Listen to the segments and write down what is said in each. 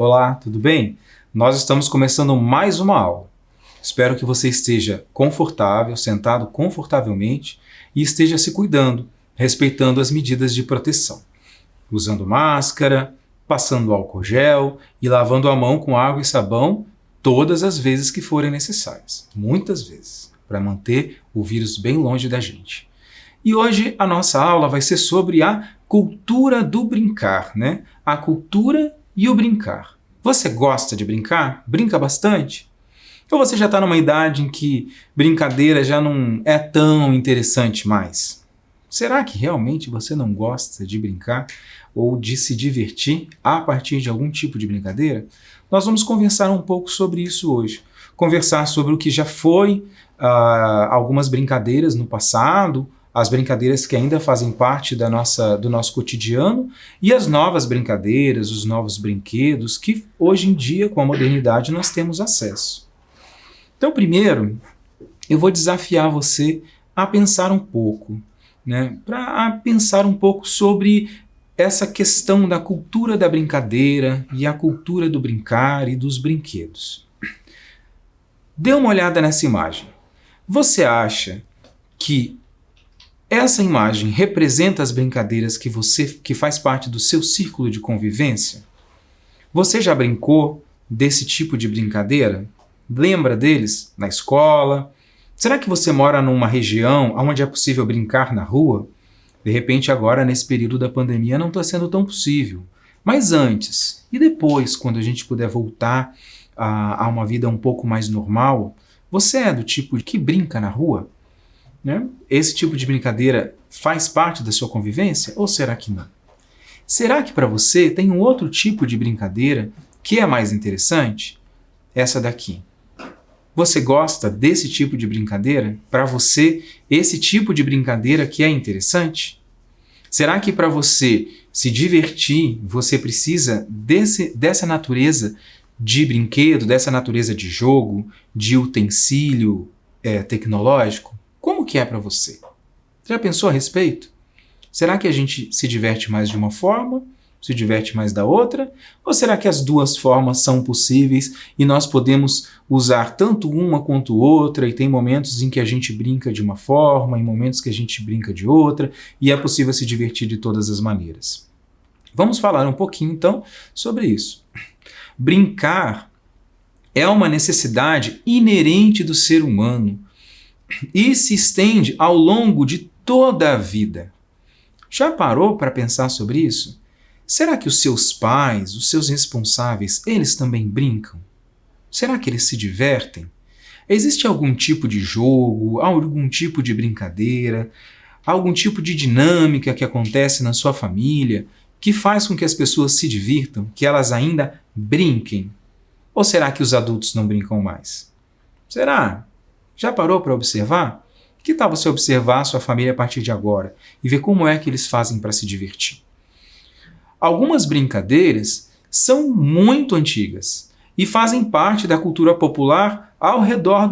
Olá, tudo bem? Nós estamos começando mais uma aula. Espero que você esteja confortável, sentado confortavelmente e esteja se cuidando, respeitando as medidas de proteção, usando máscara, passando álcool gel e lavando a mão com água e sabão todas as vezes que forem necessárias, muitas vezes, para manter o vírus bem longe da gente. E hoje a nossa aula vai ser sobre a cultura do brincar, né? A cultura e o brincar. Você gosta de brincar? Brinca bastante? Ou você já está numa idade em que brincadeira já não é tão interessante mais? Será que realmente você não gosta de brincar ou de se divertir a partir de algum tipo de brincadeira? Nós vamos conversar um pouco sobre isso hoje. Conversar sobre o que já foi algumas brincadeiras no passado, as brincadeiras que ainda fazem parte do nosso cotidiano e as novas brincadeiras, os novos brinquedos que hoje em dia, com a modernidade, nós temos acesso. Então, primeiro, eu vou desafiar você a pensar um pouco, né? Para pensar um pouco sobre essa questão da cultura da brincadeira e a cultura do brincar e dos brinquedos. Dê uma olhada nessa imagem. Você acha que essa imagem representa as brincadeiras que faz parte do seu círculo de convivência? Você já brincou desse tipo de brincadeira? Lembra deles na escola? Será que você mora numa região onde é possível brincar na rua? De repente agora, nesse período da pandemia, não está sendo tão possível. Mas antes e depois, quando a gente puder voltar a uma vida um pouco mais normal, você é do tipo que brinca na rua? Né? Esse tipo de brincadeira faz parte da sua convivência ou será que não? Será que para você tem um outro tipo de brincadeira que é mais interessante? Essa daqui. Você gosta desse tipo de brincadeira? Para você, esse tipo de brincadeira que é interessante? Será que para você se divertir, você precisa dessa natureza de brinquedo, dessa natureza de jogo, de utensílio tecnológico? Como que é para você? Já pensou a respeito? Será que a gente se diverte mais de uma forma, se diverte mais da outra? Ou será que as duas formas são possíveis e nós podemos usar tanto uma quanto outra e tem momentos em que a gente brinca de uma forma e momentos que a gente brinca de outra e é possível se divertir de todas as maneiras? Vamos falar um pouquinho então sobre isso. Brincar é uma necessidade inerente do ser humano e se estende ao longo de toda a vida. Já parou para pensar sobre isso? Será que os seus pais, os seus responsáveis, eles também brincam? Será que eles se divertem? Existe algum tipo de jogo, algum tipo de brincadeira, algum tipo de dinâmica que acontece na sua família que faz com que as pessoas se divirtam, que elas ainda brinquem? Ou será que os adultos não brincam mais? Será? Já parou para observar? Que tal você observar a sua família a partir de agora e ver como é que eles fazem para se divertir? Algumas brincadeiras são muito antigas e fazem parte da cultura popular ao redor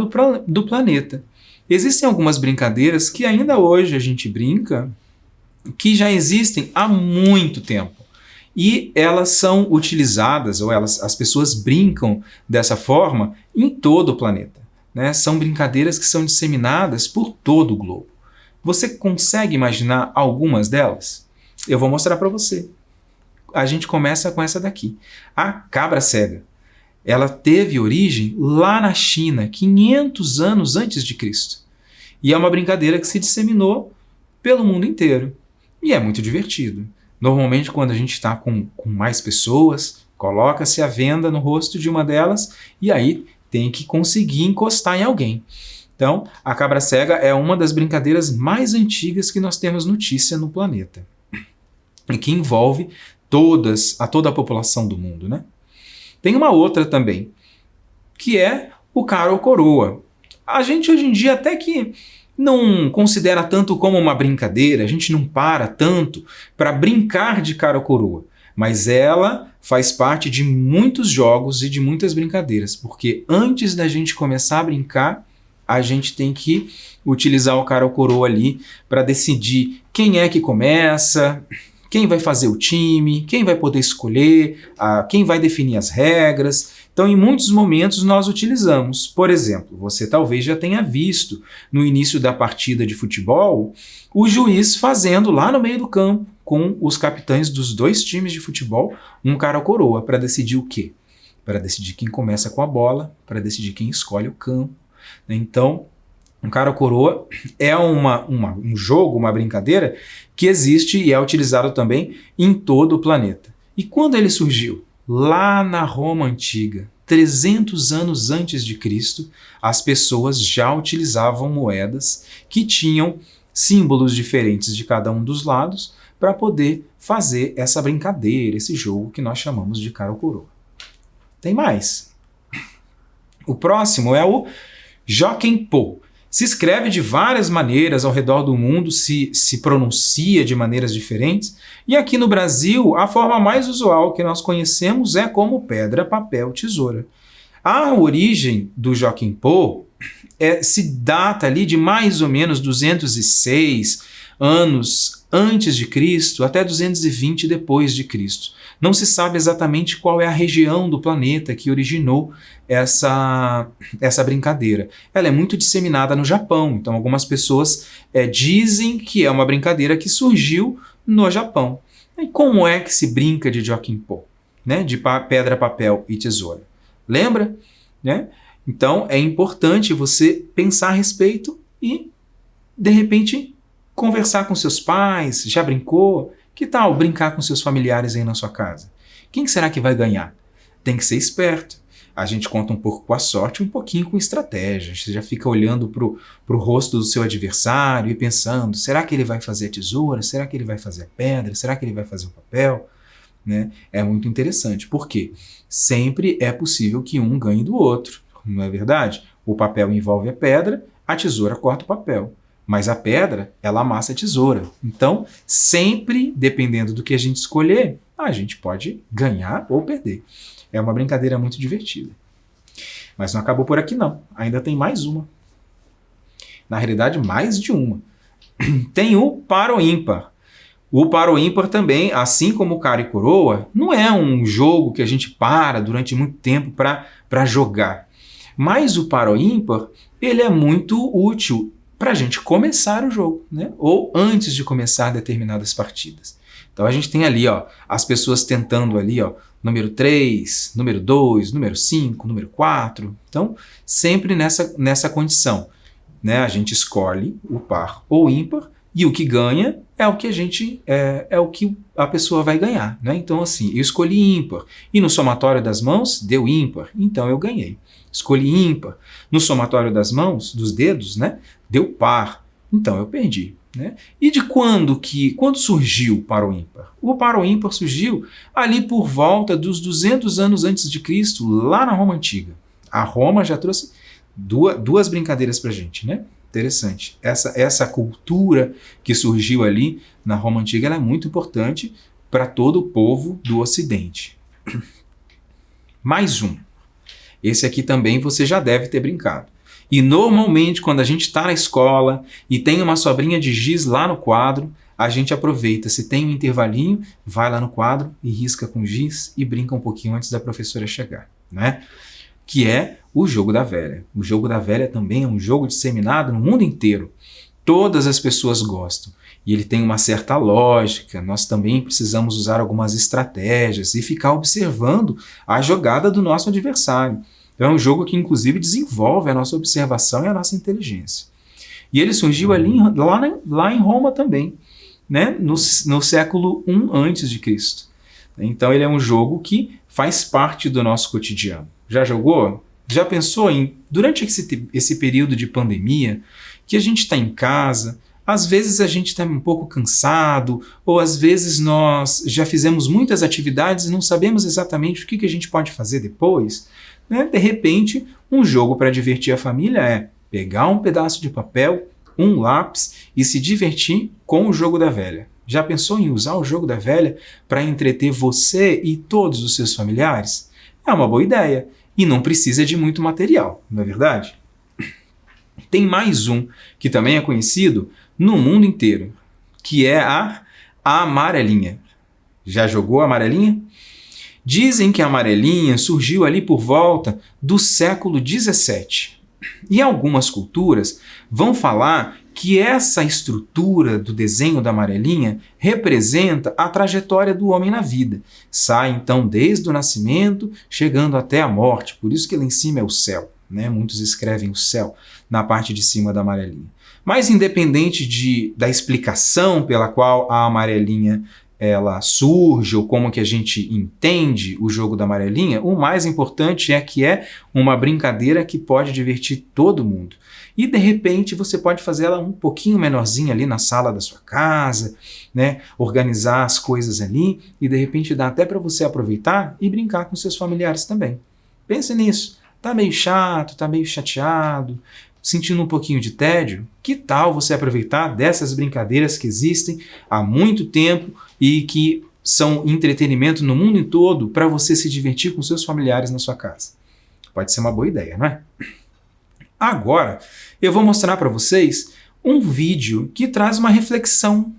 do planeta. Existem algumas brincadeiras que ainda hoje a gente brinca, que já existem há muito tempo. E elas são utilizadas, ou as pessoas brincam dessa forma em todo o planeta. Né? São brincadeiras que são disseminadas por todo o globo. Você consegue imaginar algumas delas? Eu vou mostrar para você. A gente começa com essa daqui, a cabra cega. Ela teve origem lá na China, 500 anos antes de Cristo. E é uma brincadeira que se disseminou pelo mundo inteiro. E é muito divertido. Normalmente, quando a gente está com mais pessoas, coloca-se a venda no rosto de uma delas e aí tem que conseguir encostar em alguém. Então, a cabra cega é uma das brincadeiras mais antigas que nós temos notícia no planeta. E que envolve toda a população do mundo, né? Tem uma outra também, que é o cara ou coroa. A gente hoje em dia até que não considera tanto como uma brincadeira, a gente não para tanto para brincar de cara ou coroa. Mas ela faz parte de muitos jogos e de muitas brincadeiras, porque antes da gente começar a brincar, a gente tem que utilizar o cara ou coroa ali para decidir quem é que começa, quem vai fazer o time, quem vai poder escolher, quem vai definir as regras. Então, em muitos momentos nós utilizamos. Por exemplo, você talvez já tenha visto no início da partida de futebol o juiz fazendo lá no meio do campo com os capitães dos dois times de futebol um cara ou coroa para decidir o quê? Para decidir quem começa com a bola, para decidir quem escolhe o campo. Então, um cara ou coroa é um jogo, uma brincadeira que existe e é utilizado também em todo o planeta. E quando ele surgiu? Lá na Roma Antiga, 300 anos antes de Cristo, as pessoas já utilizavam moedas que tinham símbolos diferentes de cada um dos lados para poder fazer essa brincadeira, esse jogo que nós chamamos de cara ou coroa. Tem mais. O próximo é o Joquem-pô. Se escreve de várias maneiras ao redor do mundo, se pronuncia de maneiras diferentes, e aqui no Brasil a forma mais usual que nós conhecemos é como pedra, papel, tesoura. A origem do Joquem-pô se data ali de mais ou menos 206 anos antes de Cristo até 220 depois de Cristo. Não se sabe exatamente qual é a região do planeta que originou essa brincadeira. Ela é muito disseminada no Japão, então algumas pessoas dizem que é uma brincadeira que surgiu no Japão. E como é que se brinca de Joquem-pô? Né? De pedra, papel e tesoura. Lembra? Né? Então é importante você pensar a respeito e, de repente, conversar com seus pais. Já brincou? Que tal brincar com seus familiares aí na sua casa? Quem será que vai ganhar? Tem que ser esperto. A gente conta um pouco com a sorte, um pouquinho com estratégia. Você já fica olhando para o rosto do seu adversário e pensando, será que ele vai fazer a tesoura? Será que ele vai fazer a pedra? Será que ele vai fazer o papel? Né? É muito interessante. Por quê? Sempre é possível que um ganhe do outro. Não é verdade? O papel envolve a pedra, a tesoura corta o papel. Mas a pedra, ela amassa a tesoura. Então, sempre, dependendo do que a gente escolher, a gente pode ganhar ou perder. É uma brincadeira muito divertida. Mas não acabou por aqui não. Ainda tem mais uma. Na realidade, mais de uma. Tem o par ou ímpar. O par ou ímpar também, assim como o cara e coroa, não é um jogo que a gente para durante muito tempo para jogar. Mas o par ou ímpar, ele é muito útil para a gente começar o jogo, né? Ou antes de começar determinadas partidas. Então a gente tem ali, ó, as pessoas tentando ali, ó, número 3, número 2, número 5, número 4. Então, sempre nessa condição, né? A gente escolhe o par ou ímpar e o que ganha é o que o que a pessoa vai ganhar, né? Então, assim, eu escolhi ímpar e no somatório das mãos deu ímpar, então eu ganhei. Escolhi ímpar. No somatório das mãos, dos dedos, né, deu par. Então eu perdi. Né? E de quando surgiu o par ou ímpar? O par ou ímpar surgiu ali por volta dos 200 anos antes de Cristo, lá na Roma Antiga. A Roma já trouxe duas brincadeiras para a gente, né? Interessante. Essa cultura que surgiu ali na Roma Antiga ela é muito importante para todo o povo do Ocidente. Mais um. Esse aqui também você já deve ter brincado. E normalmente quando a gente está na escola e tem uma sobrinha de giz lá no quadro, a gente aproveita, se tem um intervalinho, vai lá no quadro e risca com giz e brinca um pouquinho antes da professora chegar, né? Que é o jogo da velha. O jogo da velha também é um jogo disseminado no mundo inteiro. Todas as pessoas gostam. E ele tem uma certa lógica, nós também precisamos usar algumas estratégias e ficar observando a jogada do nosso adversário. Então é um jogo que inclusive desenvolve a nossa observação e a nossa inteligência. E ele surgiu ali lá em Roma também, né? no século I a.C. Então ele é um jogo que faz parte do nosso cotidiano. Já jogou? Já pensou durante esse período de pandemia, que a gente está em casa, às vezes a gente está um pouco cansado, ou às vezes nós já fizemos muitas atividades e não sabemos exatamente o que a gente pode fazer depois, né? De repente, um jogo para divertir a família é pegar um pedaço de papel, um lápis e se divertir com o jogo da velha. Já pensou em usar o jogo da velha para entreter você e todos os seus familiares? É uma boa ideia e não precisa de muito material, não é verdade? Tem mais um que também é conhecido no mundo inteiro, que é a amarelinha. Já jogou a amarelinha? Dizem que a amarelinha surgiu ali por volta do século XVII. E algumas culturas vão falar que essa estrutura do desenho da amarelinha representa a trajetória do homem na vida. Sai então desde o nascimento, chegando até a morte. Por isso que lá em cima é o céu, né? Muitos escrevem o céu na parte de cima da amarelinha. Mas independente da explicação pela qual a amarelinha ela surge ou como que a gente entende o jogo da amarelinha, o mais importante é que é uma brincadeira que pode divertir todo mundo. E de repente você pode fazer ela um pouquinho menorzinha ali na sala da sua casa, né? Organizar as coisas ali e de repente dá até para você aproveitar e brincar com seus familiares também. Pense nisso. Tá meio chato, tá meio chateado, sentindo um pouquinho de tédio? Que tal você aproveitar dessas brincadeiras que existem há muito tempo e que são entretenimento no mundo todo para você se divertir com seus familiares na sua casa? Pode ser uma boa ideia, não é? Agora, eu vou mostrar para vocês um vídeo que traz uma reflexão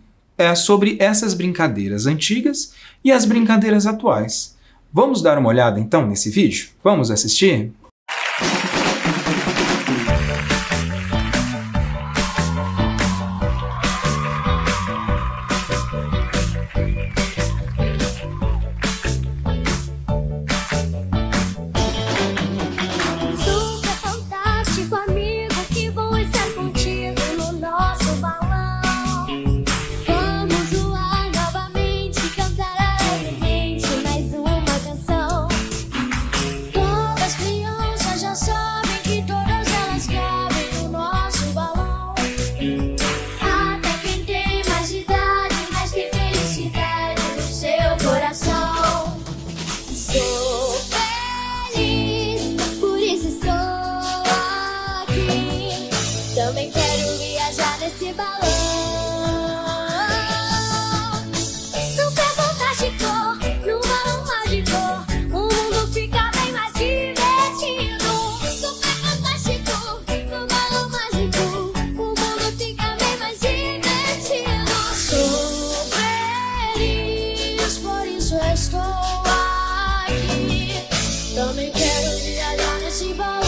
sobre essas brincadeiras antigas e as brincadeiras atuais. Vamos dar uma olhada então nesse vídeo? Vamos assistir? Também quero viajar nesse balão. Super fantástico, no balão mágico, o mundo fica bem mais divertido. Super fantástico, no balão mágico, o mundo fica bem mais divertido. Sou feliz, por isso eu estou aqui. Também quero viajar nesse balão.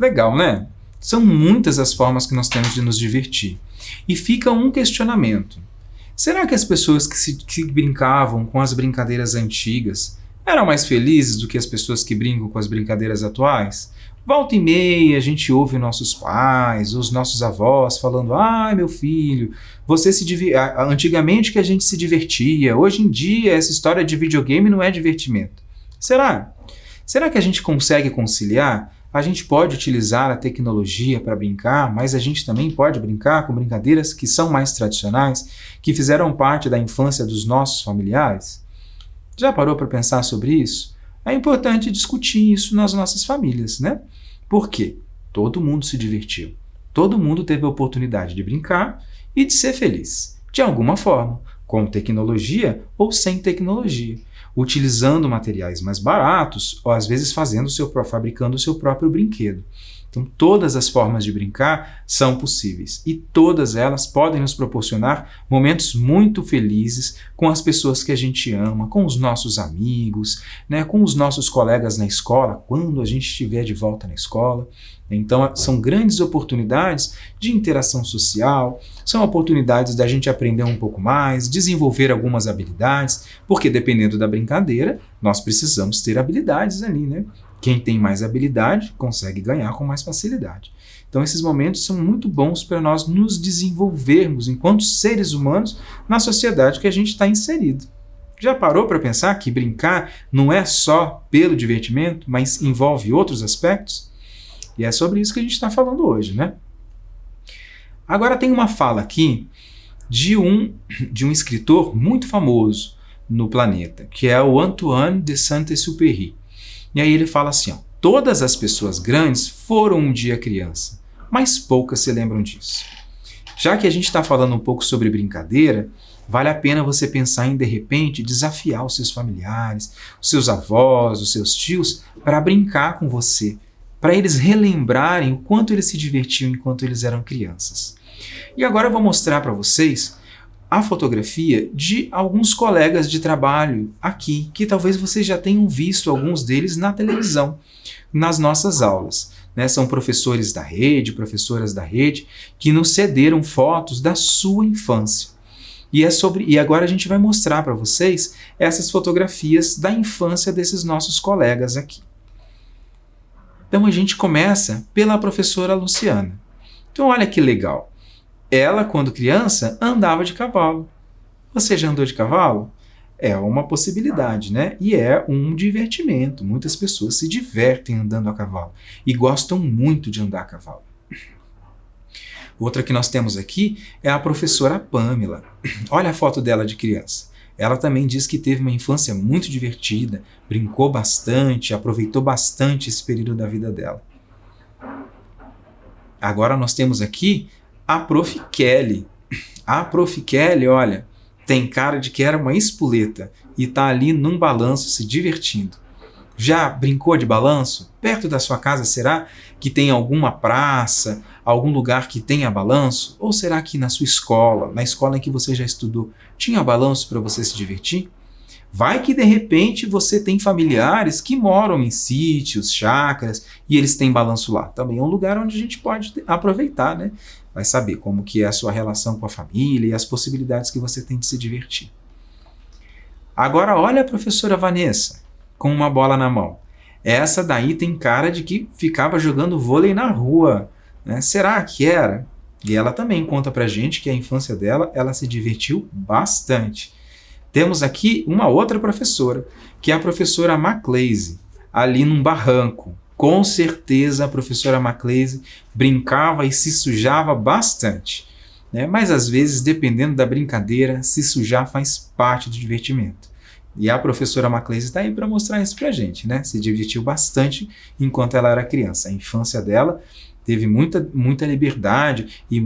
Legal, né? São muitas as formas que nós temos de nos divertir. E fica um questionamento. Será que as pessoas que brincavam com as brincadeiras antigas eram mais felizes do que as pessoas que brincam com as brincadeiras atuais? Volta e meia a gente ouve nossos pais, os nossos avós falando: ai, meu filho, antigamente que a gente se divertia, hoje em dia essa história de videogame não é divertimento. Será? Será que a gente consegue conciliar? A gente pode utilizar a tecnologia para brincar, mas a gente também pode brincar com brincadeiras que são mais tradicionais, que fizeram parte da infância dos nossos familiares? Já parou para pensar sobre isso? É importante discutir isso nas nossas famílias, né? Por quê? Todo mundo se divertiu. Todo mundo teve a oportunidade de brincar e de ser feliz, de alguma forma, com tecnologia ou sem tecnologia, utilizando materiais mais baratos ou às vezes fabricando o seu próprio brinquedo. Então, todas as formas de brincar são possíveis e todas elas podem nos proporcionar momentos muito felizes com as pessoas que a gente ama, com os nossos amigos, né, com os nossos colegas na escola, quando a gente estiver de volta na escola. Então, são grandes oportunidades de interação social, são oportunidades da gente aprender um pouco mais, desenvolver algumas habilidades, porque dependendo da brincadeira, nós precisamos ter habilidades ali, né? Quem tem mais habilidade consegue ganhar com mais facilidade. Então, esses momentos são muito bons para nós nos desenvolvermos enquanto seres humanos na sociedade que a gente está inserido. Já parou para pensar que brincar não é só pelo divertimento, mas envolve outros aspectos? E é sobre isso que a gente está falando hoje, né? Agora tem uma fala aqui de um escritor muito famoso no planeta, que é o Antoine de Saint-Exupéry. E aí ele fala assim, ó: todas as pessoas grandes foram um dia criança, mas poucas se lembram disso. Já que a gente está falando um pouco sobre brincadeira, vale a pena você pensar em, de repente, desafiar os seus familiares, os seus avós, os seus tios, para brincar com você, para eles relembrarem o quanto eles se divertiam enquanto eles eram crianças. E agora eu vou mostrar para vocês a fotografia de alguns colegas de trabalho aqui, que talvez vocês já tenham visto alguns deles na televisão, nas nossas aulas, né? São professores da rede, professoras da rede, que nos cederam fotos da sua infância. E agora a gente vai mostrar para vocês essas fotografias da infância desses nossos colegas aqui. Então a gente começa pela professora Luciana. Então olha que legal. Ela, quando criança, andava de cavalo. Você já andou de cavalo? É uma possibilidade, né? E é um divertimento. Muitas pessoas se divertem andando a cavalo e gostam muito de andar a cavalo. Outra que nós temos aqui é a professora Pamela. Olha a foto dela de criança. Ela também diz que teve uma infância muito divertida, brincou bastante, aproveitou bastante esse período da vida dela. Agora nós temos aqui a Prof. Kelly. A Prof. Kelly, olha, tem cara de que era uma espoleta e está ali num balanço se divertindo. Já brincou de balanço? Perto da sua casa, será que tem alguma praça, algum lugar que tenha balanço? Ou será que na sua escola, na escola em que você já estudou, tinha balanço para você se divertir? Vai que de repente você tem familiares que moram em sítios, chácaras, e eles têm balanço lá. Também é um lugar onde a gente pode aproveitar, né? Vai saber como que é a sua relação com a família e as possibilidades que você tem de se divertir. Agora olha a professora Vanessa com uma bola na mão. Essa daí tem cara de que ficava jogando vôlei na rua, né? Será que era? E ela também conta pra gente que a infância dela, ela se divertiu bastante. Temos aqui uma outra professora, que é a professora Maclaise, ali num barranco. Com certeza a professora Maclaise brincava e se sujava bastante, né? Mas às vezes, dependendo da brincadeira, se sujar faz parte do divertimento. E a professora Maclaise está aí para mostrar isso para a gente, né? Se divertiu bastante enquanto ela era criança. A infância dela teve muita liberdade e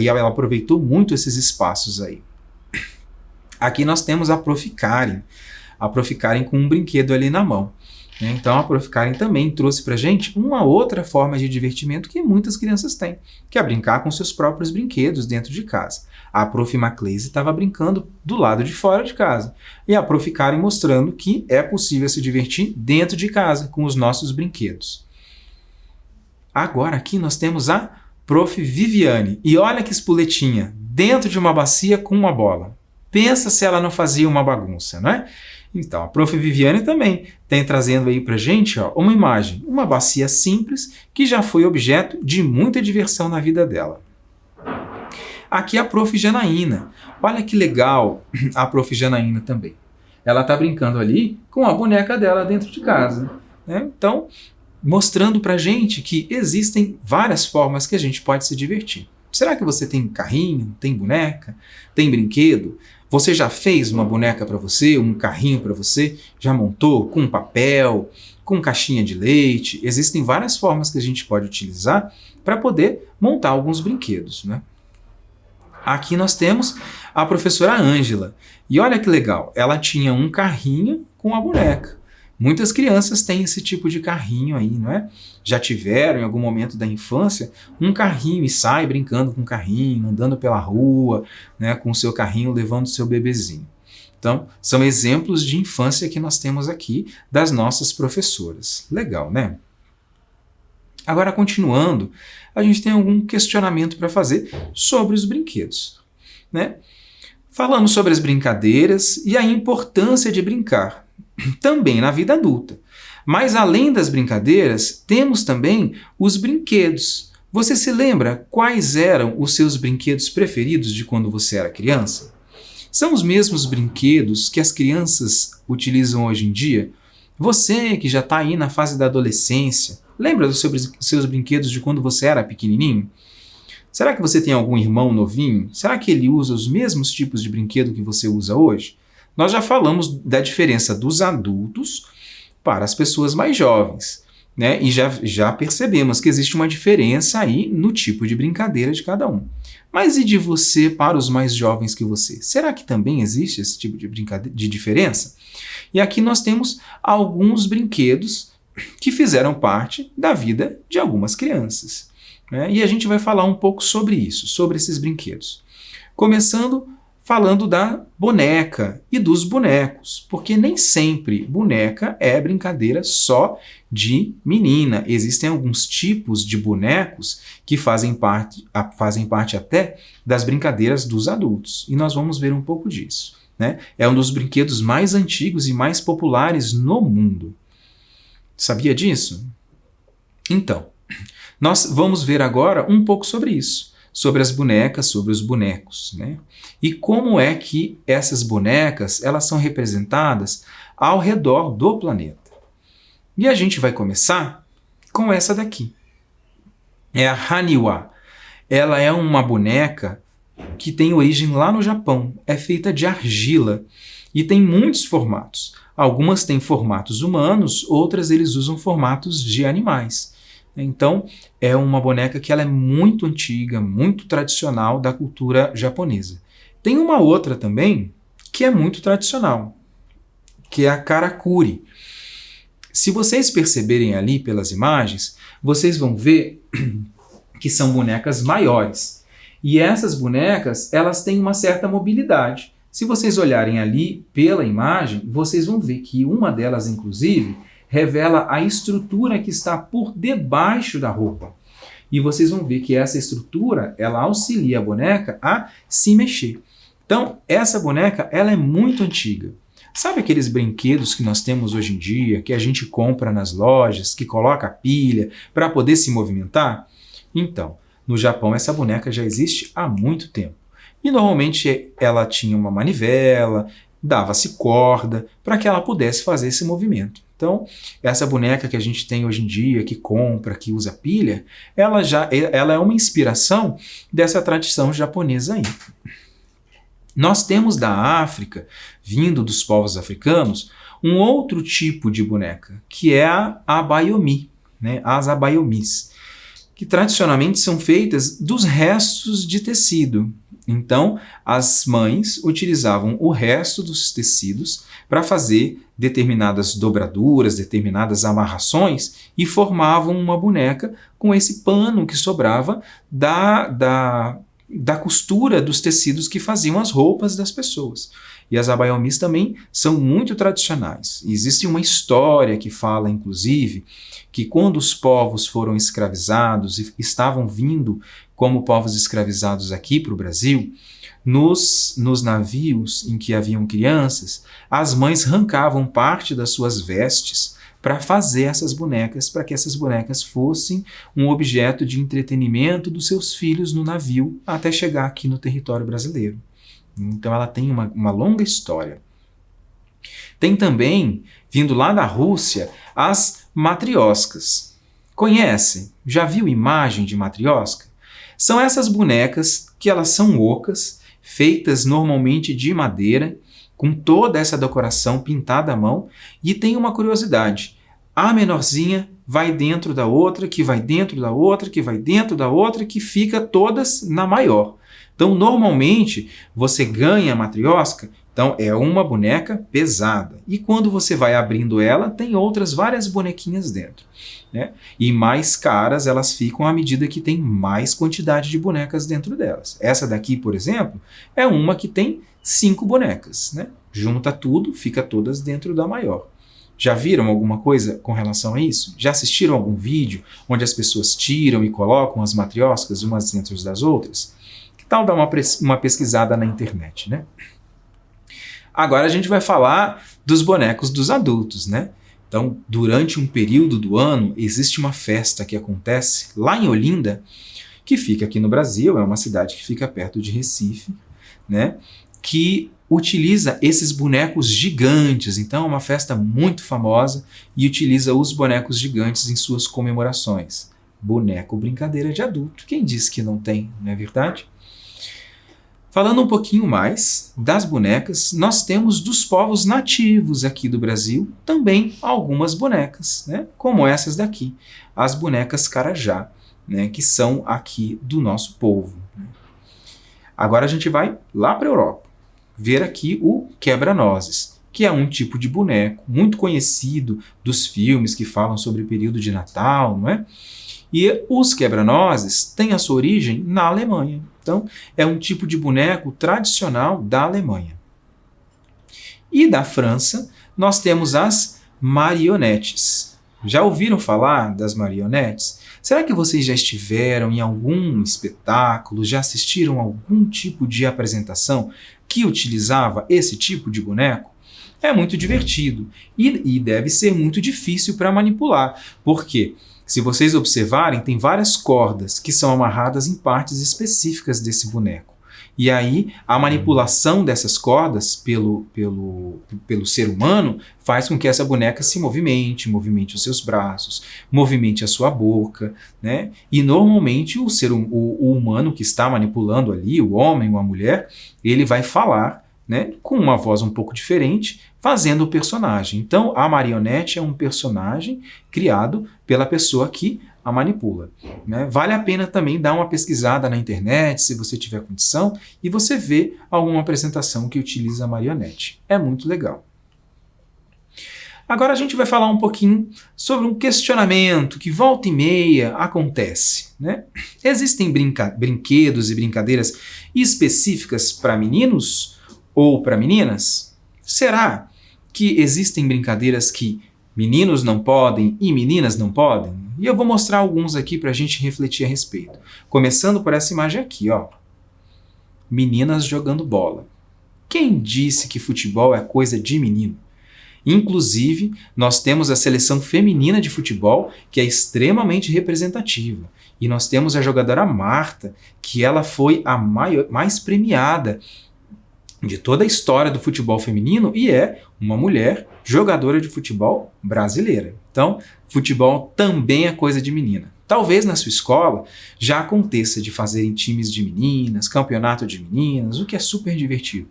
ela aproveitou muito esses espaços aí. Aqui nós temos a Prof. Karen. A Prof. Karen com um brinquedo ali na mão. Então a Prof. Karen também trouxe para a gente uma outra forma de divertimento que muitas crianças têm, que é brincar com seus próprios brinquedos dentro de casa. A Prof. Maclaise estava brincando do lado de fora de casa. E a Prof. Karen mostrando que é possível se divertir dentro de casa com os nossos brinquedos. Agora aqui nós temos a Prof. Viviane. E olha que espoletinha, dentro de uma bacia com uma bola. Pensa se ela não fazia uma bagunça, não é? Então, a Prof. Viviane também tem trazendo aí pra gente uma imagem, uma bacia simples que já foi objeto de muita diversão na vida dela. Aqui a Prof. Janaína. Olha que legal a Prof. Janaína também. Ela está brincando ali com a boneca dela dentro de casa, né? Então, mostrando pra gente que existem várias formas que a gente pode se divertir. Será que você tem carrinho, tem boneca, tem brinquedo? Você já fez uma boneca para você, um carrinho para você? Já montou com papel, com caixinha de leite? Existem várias formas que a gente pode utilizar para poder montar alguns brinquedos, né? Aqui nós temos a professora Ângela. E olha que legal, ela tinha um carrinho com a boneca. Muitas crianças têm esse tipo de carrinho aí, não é? Já tiveram em algum momento da infância um carrinho e sai brincando com o carrinho, andando pela rua, né, com o seu carrinho, levando o seu bebezinho. Então, são exemplos de infância que nós temos aqui das nossas professoras. Legal, né? Agora, continuando, a gente tem algum questionamento para fazer sobre os brinquedos, né? Falamos sobre as brincadeiras e a importância de brincar, também na vida adulta. Mas além das brincadeiras, temos também os brinquedos. Você se lembra quais eram os seus brinquedos preferidos de quando você era criança? São os mesmos brinquedos que as crianças utilizam hoje em dia? Você que já está aí na fase da adolescência, lembra dos seus brinquedos de quando você era pequenininho? Será que você tem algum irmão novinho? Será que ele usa os mesmos tipos de brinquedo que você usa hoje? Nós já falamos da diferença dos adultos para as pessoas mais jovens, né? E já percebemos que existe uma diferença aí no tipo de brincadeira de cada um. Mas e de você para os mais jovens que você? Será que também existe esse tipo de diferença? E aqui nós temos alguns brinquedos que fizeram parte da vida de algumas crianças, né? E a gente vai falar um pouco sobre isso, sobre esses brinquedos. Começando falando da boneca e dos bonecos, porque nem sempre boneca é brincadeira só de menina. Existem alguns tipos de bonecos que fazem parte até das brincadeiras dos adultos, e nós vamos ver um pouco disso, né? É um dos brinquedos mais antigos e mais populares no mundo. Sabia disso? Então, nós vamos ver agora um pouco sobre isso, sobre as bonecas, sobre os bonecos, né? E como é que essas bonecas elas são representadas ao redor do planeta. E a gente vai começar com essa daqui. É a Haniwa. Ela é uma boneca que tem origem lá no Japão. É feita de argila e tem muitos formatos. Algumas têm formatos humanos, outras eles usam formatos de animais. Então, é uma boneca que ela é muito antiga, muito tradicional da cultura japonesa. Tem uma outra também que é muito tradicional, que é a Karakuri. Se vocês perceberem ali pelas imagens, vocês vão ver que são bonecas maiores. E essas bonecas, elas têm uma certa mobilidade. Se vocês olharem ali pela imagem, vocês vão ver que uma delas, inclusive, revela a estrutura que está por debaixo da roupa. E vocês vão ver que essa estrutura, ela auxilia a boneca a se mexer. Então, essa boneca, ela é muito antiga. Sabe aqueles brinquedos que nós temos hoje em dia, que a gente compra nas lojas, que coloca pilha para poder se movimentar? Então, no Japão, essa boneca já existe há muito tempo. E normalmente ela tinha uma manivela, dava-se corda para que ela pudesse fazer esse movimento. Então, essa boneca que a gente tem hoje em dia, que compra, que usa pilha, ela é uma inspiração dessa tradição japonesa aí. Nós temos da África, vindo dos povos africanos, um outro tipo de boneca, que é a abayomi, né? As abayomis, que tradicionalmente são feitas dos restos de tecido. Então, as mães utilizavam o resto dos tecidos para fazer determinadas dobraduras, determinadas amarrações e formavam uma boneca com esse pano que sobrava da costura dos tecidos que faziam as roupas das pessoas. E as abayomis também são muito tradicionais. Existe uma história que fala, inclusive, que quando os povos foram escravizados e estavam vindo como povos escravizados aqui para o Brasil, nos navios em que haviam crianças, as mães arrancavam parte das suas vestes para fazer essas bonecas, para que essas bonecas fossem um objeto de entretenimento dos seus filhos no navio até chegar aqui no território brasileiro. Então ela tem uma longa história. Tem também, vindo lá da Rússia, as matrioscas. Conhece? Já viu imagem de matriosca? São essas bonecas que elas são ocas, feitas normalmente de madeira, com toda essa decoração pintada à mão, e tem uma curiosidade. A menorzinha vai dentro da outra, que vai dentro da outra, que vai dentro da outra, que fica todas na maior. Então, normalmente, você ganha a matriosca, então é uma boneca pesada. E quando você vai abrindo ela, tem outras várias bonequinhas dentro, né? E mais caras elas ficam à medida que tem mais quantidade de bonecas dentro delas. Essa daqui, por exemplo, é uma que tem 5 bonecas, né? Junta tudo, fica todas dentro da maior. Já viram alguma coisa com relação a isso? Já assistiram algum vídeo onde as pessoas tiram e colocam as matrioscas umas dentro das outras? Que tal dar uma pesquisada na internet, né? Agora a gente vai falar dos bonecos dos adultos, né? Então, durante um período do ano, existe uma festa que acontece lá em Olinda, que fica aqui no Brasil, é uma cidade que fica perto de Recife, né? Que utiliza esses bonecos gigantes. Então, é uma festa muito famosa e utiliza os bonecos gigantes em suas comemorações. Boneco, brincadeira de adulto. Quem disse que não tem, não é verdade? Falando um pouquinho mais das bonecas, nós temos dos povos nativos aqui do Brasil também algumas bonecas, né? Como essas daqui, as bonecas Carajá, né? Que são aqui do nosso povo. Agora a gente vai lá para a Europa, ver aqui o quebra-nozes, que é um tipo de boneco muito conhecido dos filmes que falam sobre o período de Natal, não é? E os quebra-nozes têm a sua origem na Alemanha. Então, é um tipo de boneco tradicional da Alemanha. E da França, nós temos as marionetes. Já ouviram falar das marionetes? Será que vocês já estiveram em algum espetáculo, já assistiram a algum tipo de apresentação que utilizava esse tipo de boneco? É muito divertido e deve ser muito difícil para manipular. Por quê? Se vocês observarem, tem várias cordas que são amarradas em partes específicas desse boneco. E aí, a manipulação dessas cordas pelo ser humano faz com que essa boneca se movimente os seus braços, movimente a sua boca, né? E normalmente o humano que está manipulando ali, o homem ou a mulher, ele vai falar, né, com uma voz um pouco diferente, fazendo o personagem. Então, a marionete é um personagem criado pela pessoa que a manipula, né? Vale a pena também dar uma pesquisada na internet, se você tiver condição, e você vê alguma apresentação que utiliza a marionete. É muito legal. Agora a gente vai falar um pouquinho sobre um questionamento que volta e meia acontece, né? Existem brinquedos e brincadeiras específicas para meninos ou para meninas? Será que existem brincadeiras que meninos não podem e meninas não podem? E eu vou mostrar alguns aqui para a gente refletir a respeito. Começando por essa imagem aqui, ó. Meninas jogando bola. Quem disse que futebol é coisa de menino? Inclusive, nós temos a seleção feminina de futebol, que é extremamente representativa. E nós temos a jogadora Marta, que ela foi a mais premiada de toda a história do futebol feminino e é uma mulher jogadora de futebol brasileira. Então, futebol também é coisa de menina. Talvez na sua escola já aconteça de fazerem times de meninas, campeonato de meninas, o que é super divertido.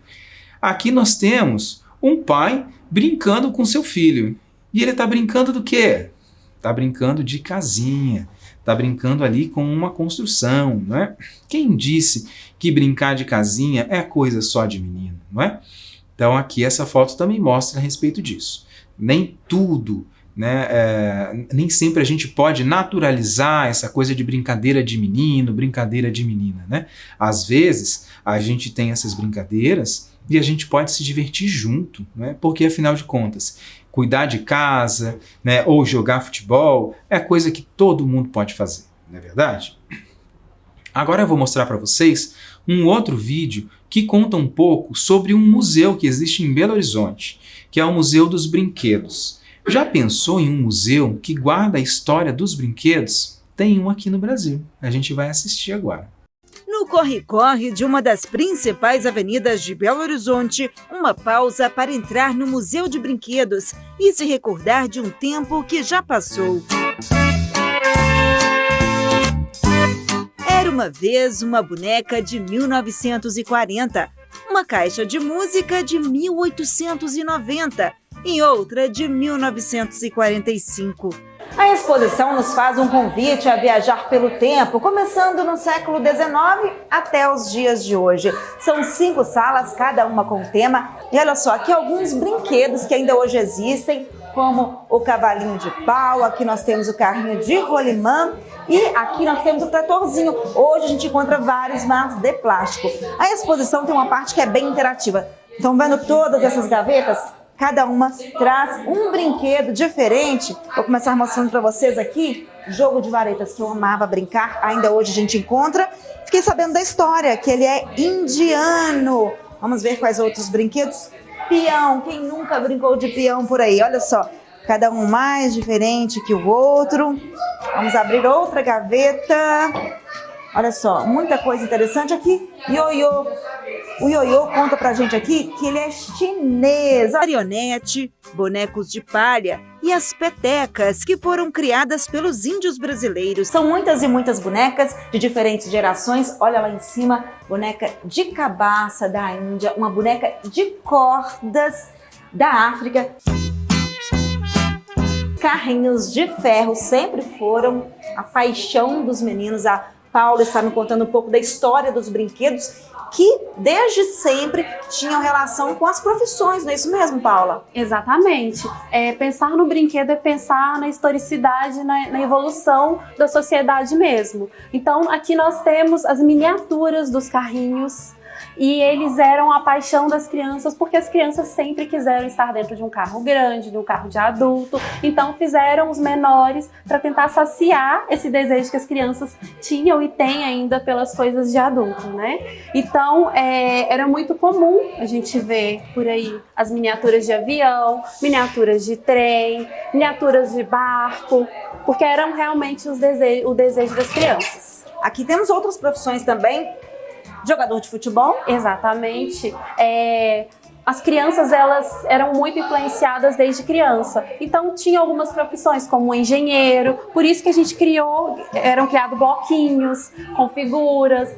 Aqui nós temos um pai brincando com seu filho. E ele está brincando do quê? Está brincando de casinha. Está brincando ali com uma construção, não é? Quem disse que brincar de casinha é coisa só de menino, não é? Então aqui essa foto também mostra a respeito disso. Nem tudo, né? Nem sempre a gente pode naturalizar essa coisa de brincadeira de menino, brincadeira de menina, né? Às vezes a gente tem essas brincadeiras e a gente pode se divertir junto, né? Porque afinal de contas, cuidar de casa, né, ou jogar futebol é coisa que todo mundo pode fazer, não é verdade? Agora eu vou mostrar para vocês um outro vídeo que conta um pouco sobre um museu que existe em Belo Horizonte, que é o Museu dos Brinquedos. Já pensou em um museu que guarda a história dos brinquedos? Tem um aqui no Brasil. A gente vai assistir agora. No corre-corre de uma das principais avenidas de Belo Horizonte, uma pausa para entrar no Museu de Brinquedos e se recordar de um tempo que já passou. Era uma vez uma boneca de 1940, uma caixa de música de 1890 e outra de 1945. A exposição nos faz um convite a viajar pelo tempo, começando no século XIX até os dias de hoje. São 5 salas, cada uma com tema. E olha só, aqui alguns brinquedos que ainda hoje existem, como o cavalinho de pau, aqui nós temos o carrinho de rolimã e aqui nós temos o tratorzinho. Hoje a gente encontra vários, mas de plástico. A exposição tem uma parte que é bem interativa. Estão vendo todas essas gavetas? Cada uma traz um brinquedo diferente. Vou começar mostrando para vocês aqui, jogo de varetas que eu amava brincar, ainda hoje a gente encontra. Fiquei sabendo da história, que ele é indiano. Vamos ver quais outros brinquedos. Peão, quem nunca brincou de peão por aí? Olha só, cada um mais diferente que o outro. Vamos abrir outra gaveta. Olha só, muita coisa interessante aqui. Ioiô. O ioiô conta pra gente aqui que ele é chinês. Marionete, bonecos de palha e as petecas que foram criadas pelos índios brasileiros. São muitas e muitas bonecas de diferentes gerações. Olha lá em cima, boneca de cabaça da Índia, uma boneca de cordas da África. Carrinhos de ferro sempre foram a paixão dos meninos. A Paula está me contando um pouco da história dos brinquedos que desde sempre tinham relação com as profissões, não é isso mesmo, Paula? Exatamente. Pensar no brinquedo é pensar na historicidade, na evolução da sociedade mesmo. Então, aqui nós temos as miniaturas dos carrinhos, e eles eram a paixão das crianças, porque as crianças sempre quiseram estar dentro de um carro grande, de um carro de adulto. Então fizeram os menores para tentar saciar esse desejo que as crianças tinham e têm ainda pelas coisas de adulto, né? Então era muito comum a gente ver por aí as miniaturas de avião, miniaturas de trem, miniaturas de barco, porque eram realmente o desejo das crianças. Aqui temos outras profissões também. Jogador de futebol? Exatamente. As crianças, elas eram muito influenciadas desde criança. Então, tinha algumas profissões, como engenheiro. Por isso que a gente eram criados bloquinhos com figuras,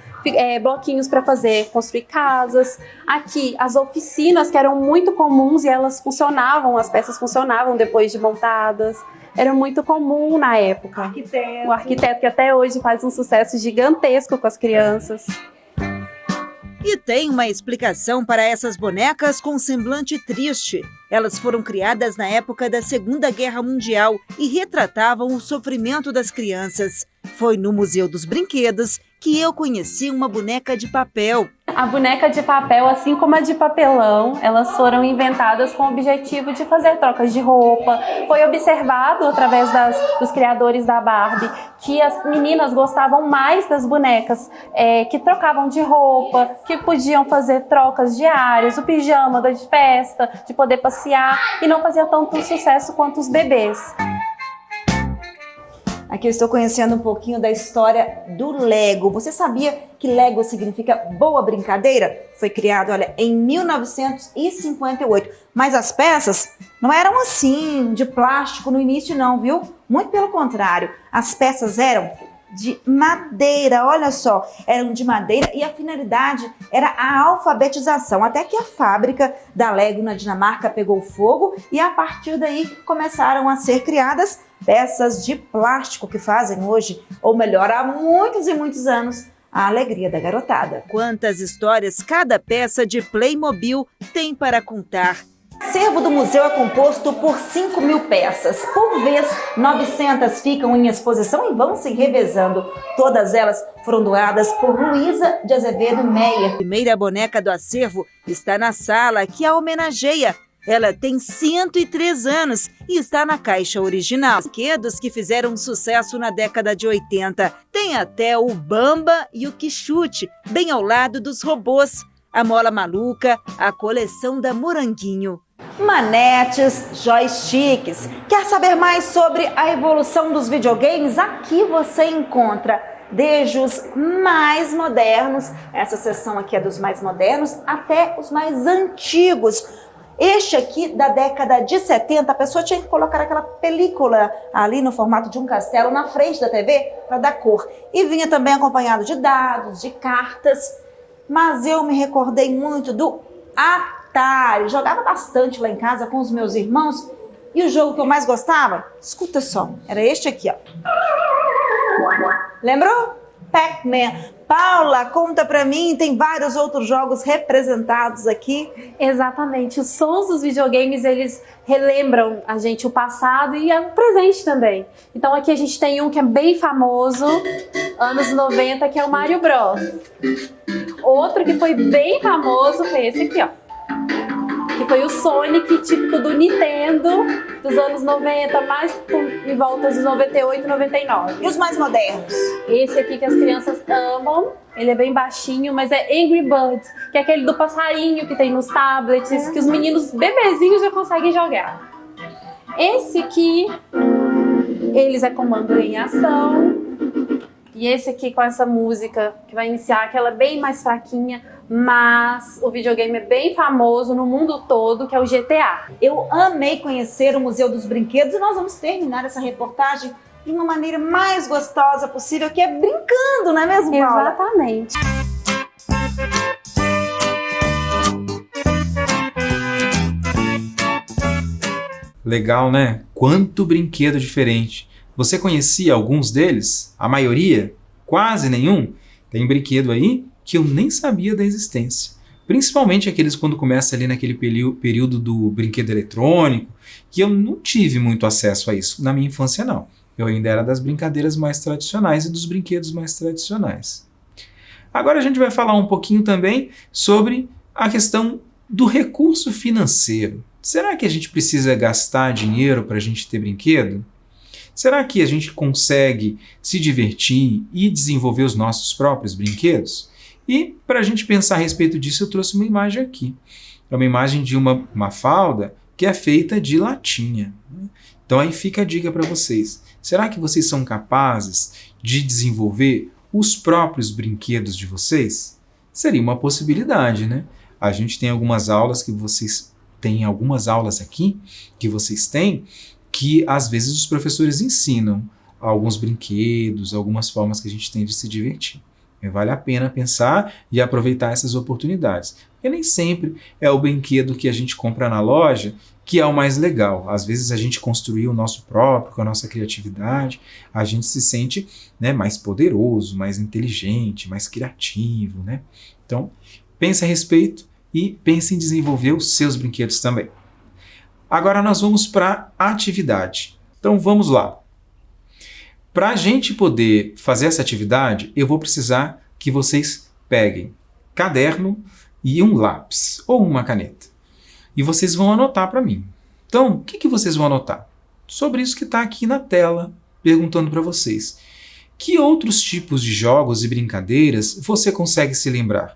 bloquinhos para construir casas. Aqui, as oficinas, que eram muito comuns e elas funcionavam, as peças funcionavam depois de montadas. Era muito comum na época. O arquiteto que até hoje faz um sucesso gigantesco com as crianças. E tem uma explicação para essas bonecas com semblante triste. Elas foram criadas na época da Segunda Guerra Mundial e retratavam o sofrimento das crianças. Foi no Museu dos Brinquedos que eu conheci uma boneca de papel. A boneca de papel, assim como a de papelão, elas foram inventadas com o objetivo de fazer trocas de roupa. Foi observado através dos criadores da Barbie que as meninas gostavam mais das bonecas que trocavam de roupa, que podiam fazer trocas diárias, o pijama da de festa, de poder passear, e não fazia tanto sucesso quanto os bebês. Aqui eu estou conhecendo um pouquinho da história do Lego. Você sabia que Lego significa boa brincadeira? Foi criado, olha, em 1958. Mas as peças não eram assim, de plástico no início não, viu? Muito pelo contrário. As peças eram de madeira, olha só, eram de madeira e a finalidade era a alfabetização, até que a fábrica da Lego na Dinamarca pegou fogo e a partir daí começaram a ser criadas peças de plástico que fazem hoje, ou melhor, há muitos e muitos anos, a alegria da garotada. Quantas histórias cada peça de Playmobil tem para contar. O acervo do museu é composto por 5.000 peças. Por vez, 900 ficam em exposição e vão se revezando. Todas elas foram doadas por Luísa de Azevedo Meyer. A primeira boneca do acervo está na sala que a homenageia. Ela tem 103 anos e está na caixa original. Brinquedos que fizeram sucesso na década de 80. Tem até o Bamba e o Quixute, bem ao lado dos robôs. A Mola Maluca, a coleção da Moranguinho. Manetes, joysticks. Quer saber mais sobre a evolução dos videogames? Aqui você encontra desde os mais modernos, essa seção aqui é dos mais modernos, até os mais antigos. Este aqui, da década de 70, a pessoa tinha que colocar aquela película ali no formato de um castelo na frente da TV para dar cor. E vinha também acompanhado de dados, de cartas. Mas eu me recordei muito do Atari. Jogava bastante lá em casa com os meus irmãos. E o jogo que eu mais gostava, escuta só, era este aqui, ó. Lembrou? Pac-Man. Paula, conta pra mim, tem vários outros jogos representados aqui. Exatamente, os sons dos videogames, eles relembram a gente o passado e o presente também. Então aqui a gente tem um que é bem famoso, anos 90, que é o Mario Bros. Outro que foi bem famoso foi esse aqui, ó. Que foi o Sonic, típico do Nintendo, dos anos 90, mais em volta dos 98 e 99. E os mais modernos? Esse aqui que as crianças amam, ele é bem baixinho, mas é Angry Birds, que é aquele do passarinho que tem nos tablets, que os meninos bebezinhos já conseguem jogar. Esse aqui, eles é comando em ação. E esse aqui com essa música que vai iniciar, que ela é bem mais fraquinha, mas o videogame é bem famoso no mundo todo, que é o GTA. Eu amei conhecer o Museu dos Brinquedos e nós vamos terminar essa reportagem de uma maneira mais gostosa possível, que é brincando, não é mesmo, Paula? Exatamente. Legal, né? Quanto brinquedo diferente. Você conhecia alguns deles? A maioria? Quase nenhum? Tem brinquedo aí que eu nem sabia da existência. Principalmente aqueles quando começa ali naquele período do brinquedo eletrônico, que eu não tive muito acesso a isso. Na minha infância, não. Eu ainda era das brincadeiras mais tradicionais e dos brinquedos mais tradicionais. Agora a gente vai falar um pouquinho também sobre a questão do recurso financeiro. Será que a gente precisa gastar dinheiro para a gente ter brinquedo? Será que a gente consegue se divertir e desenvolver os nossos próprios brinquedos? E para a gente pensar a respeito disso, eu trouxe uma imagem aqui. É uma imagem de uma Mafalda que é feita de latinha. Então aí fica a dica para vocês. Será que vocês são capazes de desenvolver os próprios brinquedos de vocês? Seria uma possibilidade, né? A gente tem algumas aulas que vocês têm, algumas aulas aqui que vocês têm, que às vezes os professores ensinam alguns brinquedos, algumas formas que a gente tem de se divertir. Vale a pena pensar e aproveitar essas oportunidades. Porque nem sempre é o brinquedo que a gente compra na loja que é o mais legal. Às vezes a gente construir o nosso próprio, com a nossa criatividade, a gente se sente, né, mais poderoso, mais inteligente, mais criativo, né? Então, pense a respeito e pense em desenvolver os seus brinquedos também. Agora nós vamos para a atividade. Então vamos lá. Para a gente poder fazer essa atividade, eu vou precisar que vocês peguem caderno e um lápis ou uma caneta. E vocês vão anotar para mim. Então, o que vocês vão anotar? Sobre isso que está aqui na tela, perguntando para vocês. Que outros tipos de jogos e brincadeiras você consegue se lembrar?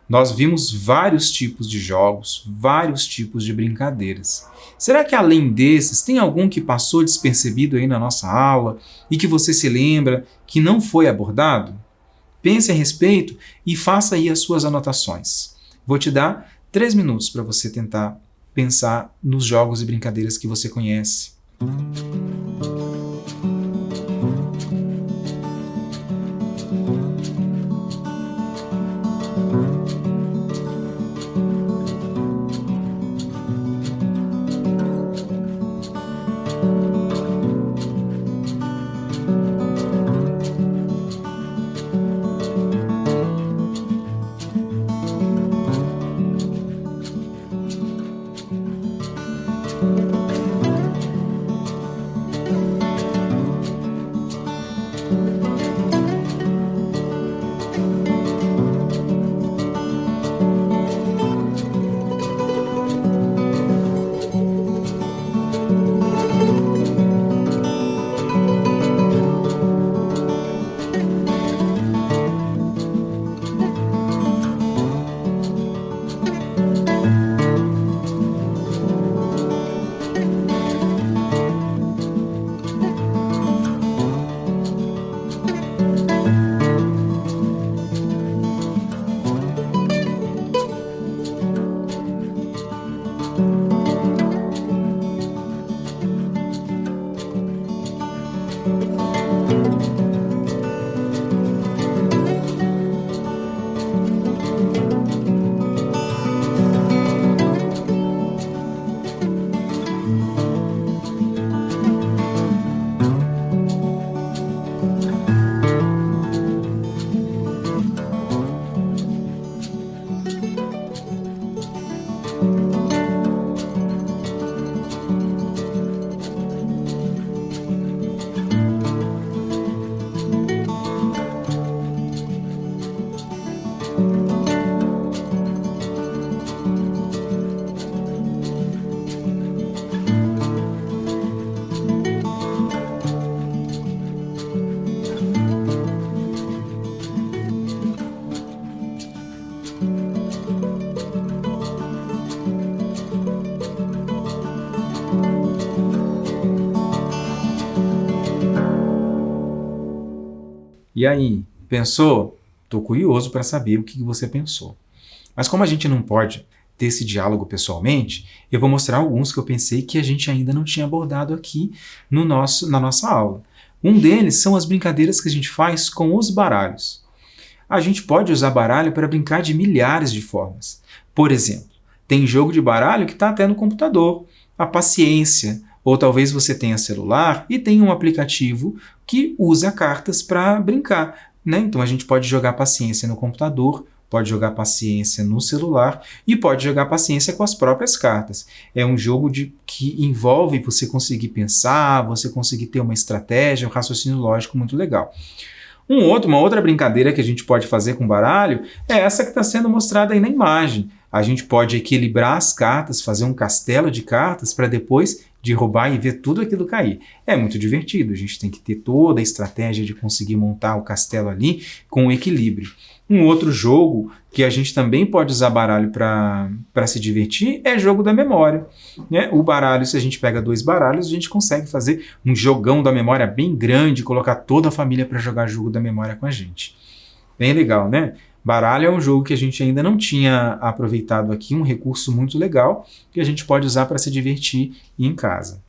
Nós vimos vários tipos de jogos, vários tipos de brincadeiras. Será que além desses, tem algum que passou despercebido aí na nossa aula e que você se lembra que não foi abordado? Pense a respeito e faça aí as suas anotações. Vou te dar 3 minutos para você tentar pensar nos jogos e brincadeiras que você conhece. E aí, pensou? Estou curioso para saber o que você pensou. Mas como a gente não pode ter esse diálogo pessoalmente, eu vou mostrar alguns que eu pensei que a gente ainda não tinha abordado aqui na nossa aula. Um deles são as brincadeiras que a gente faz com os baralhos. A gente pode usar baralho para brincar de milhares de formas. Por exemplo, tem jogo de baralho que está até no computador, a paciência, ou talvez você tenha celular e tenha um aplicativo que usa cartas para brincar, né? Então a gente pode jogar paciência no computador, pode jogar paciência no celular e pode jogar paciência com as próprias cartas. É um jogo que envolve você conseguir pensar, você conseguir ter uma estratégia, um raciocínio lógico muito legal. Uma outra brincadeira que a gente pode fazer com baralho é essa que está sendo mostrada aí na imagem. A gente pode equilibrar as cartas, fazer um castelo de cartas para depois derrubar e ver tudo aquilo cair. É muito divertido, a gente tem que ter toda a estratégia de conseguir montar o castelo ali com equilíbrio. Um outro jogo que a gente também pode usar baralho para se divertir é jogo da memória, né? O baralho, se a gente pega 2 baralhos, a gente consegue fazer um jogão da memória bem grande, colocar toda a família para jogar jogo da memória com a gente. Bem legal, né? Baralho é um jogo que a gente ainda não tinha aproveitado aqui, um recurso muito legal que a gente pode usar para se divertir em casa.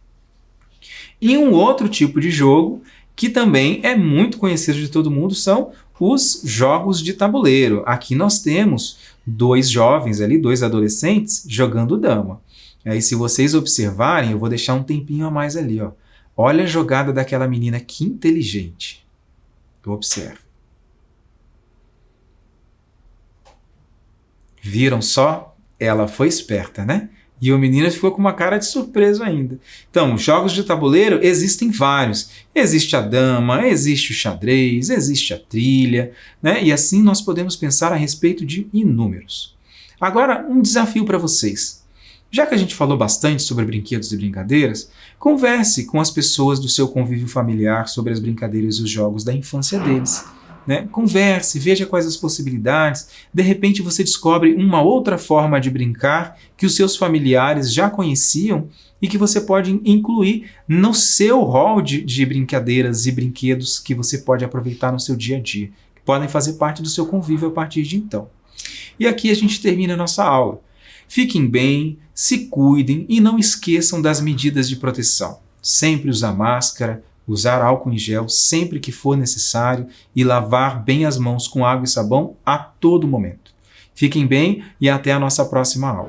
E um outro tipo de jogo que também é muito conhecido de todo mundo são os jogos de tabuleiro. Aqui nós temos 2 jovens ali, 2 adolescentes jogando dama. Aí se vocês observarem, eu vou deixar um tempinho a mais ali, ó. Olha a jogada daquela menina, que inteligente. Observe. Viram só? Ela foi esperta, né? E o menino ficou com uma cara de surpreso ainda. Então, jogos de tabuleiro existem vários. Existe a dama, existe o xadrez, existe a trilha, né? E assim nós podemos pensar a respeito de inúmeros. Agora, um desafio para vocês. Já que a gente falou bastante sobre brinquedos e brincadeiras, converse com as pessoas do seu convívio familiar sobre as brincadeiras e os jogos da infância deles. Né? Converse, veja quais as possibilidades. De repente você descobre uma outra forma de brincar que os seus familiares já conheciam e que você pode incluir no seu rol de brincadeiras e brinquedos que você pode aproveitar no seu dia a dia, que podem fazer parte do seu convívio a partir de então. E aqui a gente termina a nossa aula. Fiquem bem, se cuidem e não esqueçam das medidas de proteção. Sempre usar máscara, usar álcool em gel sempre que for necessário e lavar bem as mãos com água e sabão a todo momento. Fiquem bem e até a nossa próxima aula.